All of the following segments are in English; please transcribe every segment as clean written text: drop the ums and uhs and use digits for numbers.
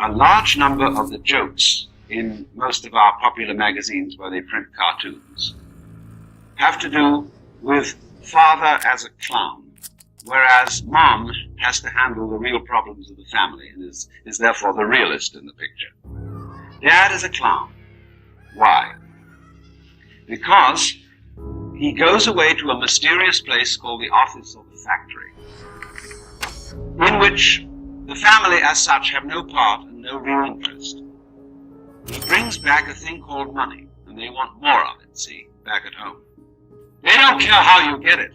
a large number of the jokes in most of our popular magazines where they print cartoons have to do with father as a clown, whereas mom has to handle the real problems of the family and is therefore the realist in the picture. Dad is a clown. Why? Because he goes away to a mysterious place called the office or the factory, in which the family as such have no part and no real interest. He brings back a thing called money, and they want more of it, see, back at home. They don't care how you get it,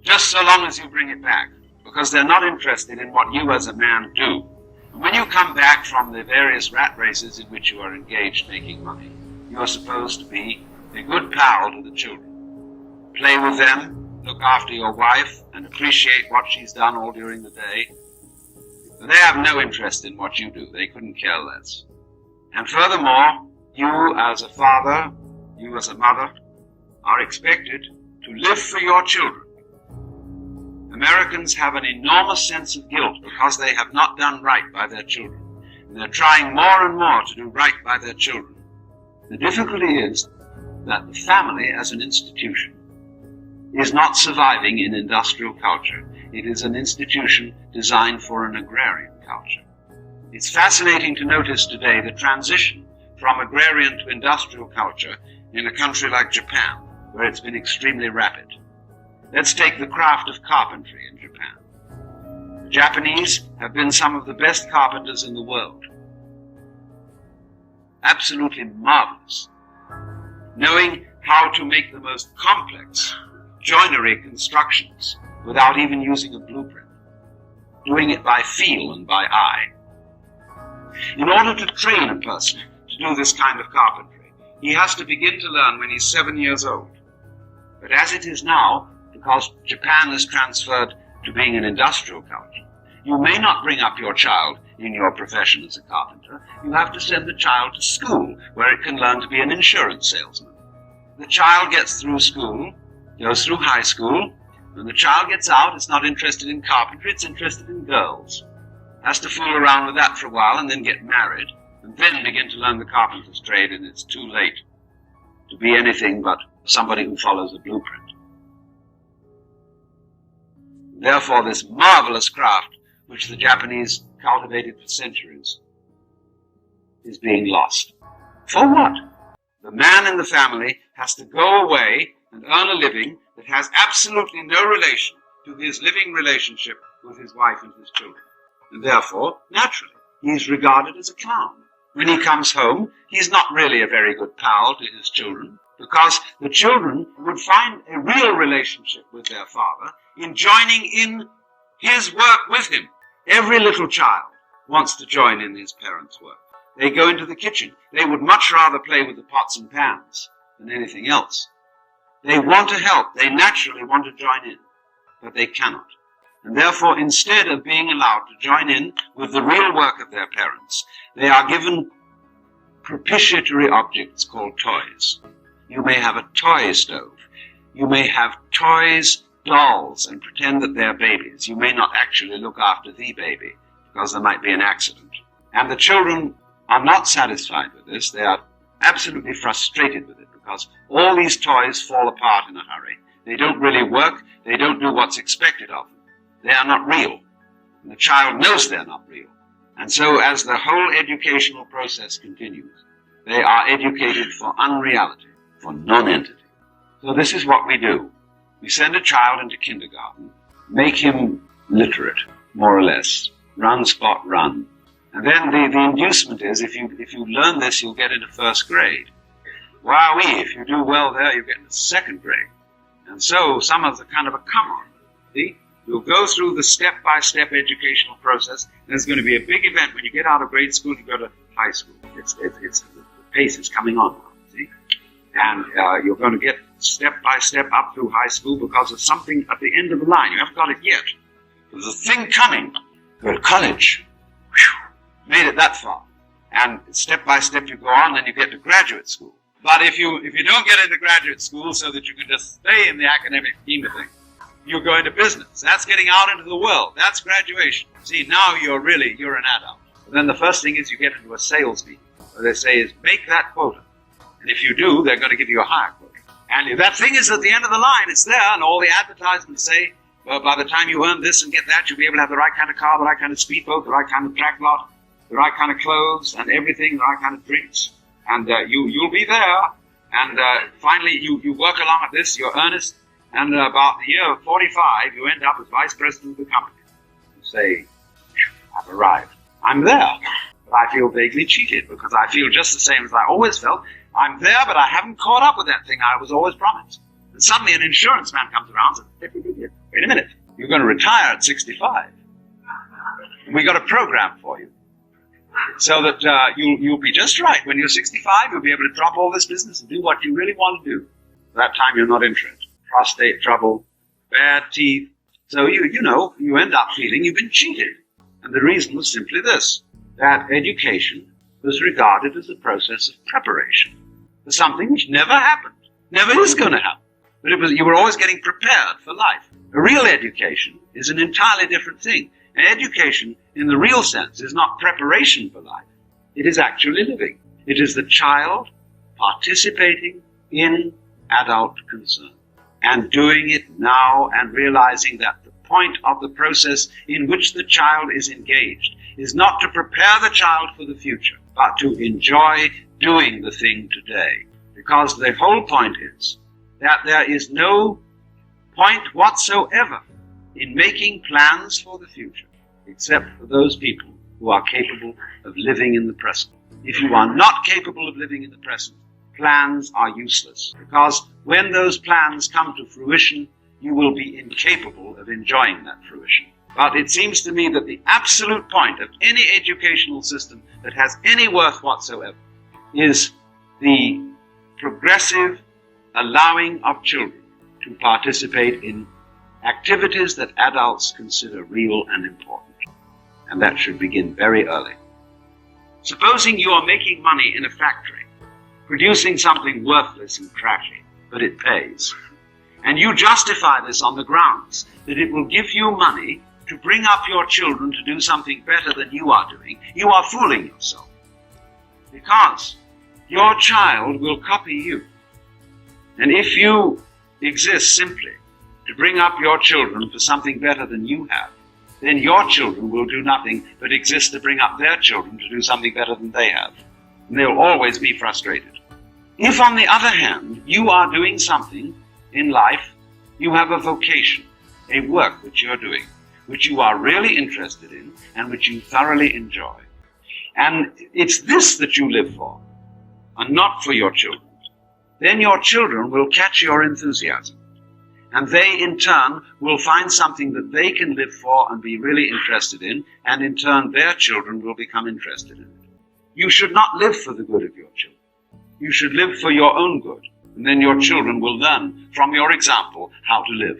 just so long as you bring it back, because they're not interested in what you as a man do. And when you come back from the various rat races in which you are engaged making money, you are supposed to be a good pal to the children. Play with them, look after your wife, and appreciate what she's done all during the day. But they have no interest in what you do. They couldn't care less. And furthermore, you as a father, you as a mother, are expected to live for your children. Americans have an enormous sense of guilt because they have not done right by their children. And they're trying more and more to do right by their children. The difficulty is that the family as an institution is not surviving in industrial culture. It is an institution designed for an agrarian culture. It's fascinating to notice today the transition from agrarian to industrial culture in a country like Japan, where it's been extremely rapid. Let's take the craft of carpentry in Japan. The Japanese have been some of the best carpenters in the world. Absolutely marvelous. Knowing how to make the most complex joinery constructions without even using a blueprint. Doing it by feel and by eye. In order to train a person to do this kind of carpentry, he has to begin to learn when he's 7 years old. But as it is now, because Japan has transferred to being an industrial culture, you may not bring up your child in your profession as a carpenter. You have to send the child to school where it can learn to be an insurance salesman. The child gets through school, goes through high school. When the child gets out, it's not interested in carpentry, it's interested in girls. Has to fool around with that for a while and then get married, and then begin to learn the carpenter's trade, and it's too late to be anything but somebody who follows a blueprint. Therefore, this marvelous craft, which the Japanese cultivated for centuries, is being lost. For what? The man in the family has to go away and earn a living that has absolutely no relation to his living relationship with his wife and his children. And therefore, naturally, he is regarded as a clown. When he comes home, he's not really a very good pal to his children, because the children would find a real relationship with their father in joining in his work with him. Every little child wants to join in his parents' work. They go into the kitchen. They would much rather play with the pots and pans than anything else. They want to help. They naturally want to join in, but they cannot. And therefore, instead of being allowed to join in with the real work of their parents, they are given propitiatory objects called toys. You may have a toy stove. You may have toys, dolls, and pretend that they're babies. You may not actually look after the baby, because there might be an accident. And the children are not satisfied with this. They are absolutely frustrated with it, because all these toys fall apart in a hurry. They don't really work. They don't do what's expected of them. They are not real. And the child knows they're not real. And so as the whole educational process continues, they are educated for unreality, for non-entity. So this is what we do. We send a child into kindergarten, make him literate, more or less, run, spot, run. And then the inducement is, if you learn this, you'll get into first grade. Wowee, if you do well there, you get into second grade. And so some of the kind of a come on, see? You'll go through the step-by-step educational process. There's going to be a big event when you get out of grade school, you go to high school. The pace is coming on now, see? And you're going to get step-by-step up through high school because of something at the end of the line. You haven't got it yet. There's a thing coming. Go to college. Whew, made it that far. And step-by-step you go on, then you get to graduate school. But if you don't get into graduate school so that you can just stay in the academic scheme of things, you go into business. That's getting out into the world. That's graduation. See, now you're an adult. But then the first thing is you get into a sales meeting. What they say is, make that quota. And if you do, they're going to give you a higher quota. And if that thing is at the end of the line, it's there, and all the advertisements say, well, by the time you earn this and get that, you'll be able to have the right kind of car, the right kind of speedboat, the right kind of track lot, the right kind of clothes, and everything, the right kind of drinks. And you'll be there. And finally, you work along at this, you're earnest, and about the year 45, you end up as vice president of the company. You say, I've arrived. I'm there, but I feel vaguely cheated because I feel just the same as I always felt. I'm there, but I haven't caught up with that thing I was always promised. And suddenly an insurance man comes around and says, wait a minute, you're going to retire at 65. We got a program for you. So that you'll be just right. When you're 65, you'll be able to drop all this business and do what you really want to do. That time you're not interested. Prostate trouble, bad teeth. So you end up feeling you've been cheated. And the reason was simply this, that education was regarded as a process of preparation for something which never happened, never is going to happen. But you were always getting prepared for life. A real education is an entirely different thing. And education, in the real sense, is not preparation for life. It is actually living. It is the child participating in adult concern and doing it now and realizing that the point of the process in which the child is engaged is not to prepare the child for the future, but to enjoy doing the thing today. Because the whole point is that there is no point whatsoever in making plans for the future, except for those people who are capable of living in the present. If you are not capable of living in the present, plans are useless, because when those plans come to fruition, you will be incapable of enjoying that fruition. But it seems to me that the absolute point of any educational system that has any worth whatsoever is the progressive allowing of children to participate in activities that adults consider real and important. And that should begin very early. Supposing you are making money in a factory, producing something worthless and trashy, but it pays. And you justify this on the grounds that it will give you money to bring up your children to do something better than you are doing. You are fooling yourself. Because your child will copy you. And if you exist simply to bring up your children for something better than you have, then your children will do nothing but exist to bring up their children to do something better than they have. And they'll always be frustrated. If, on the other hand, you are doing something in life, you have a vocation, a work which you're doing, which you are really interested in and which you thoroughly enjoy. And it's this that you live for, and not for your children. Then your children will catch your enthusiasm. And they, in turn, will find something that they can live for and be really interested in, and in turn their children will become interested in it. You should not live for the good of your children. You should live for your own good, and then your children will learn from your example how to live.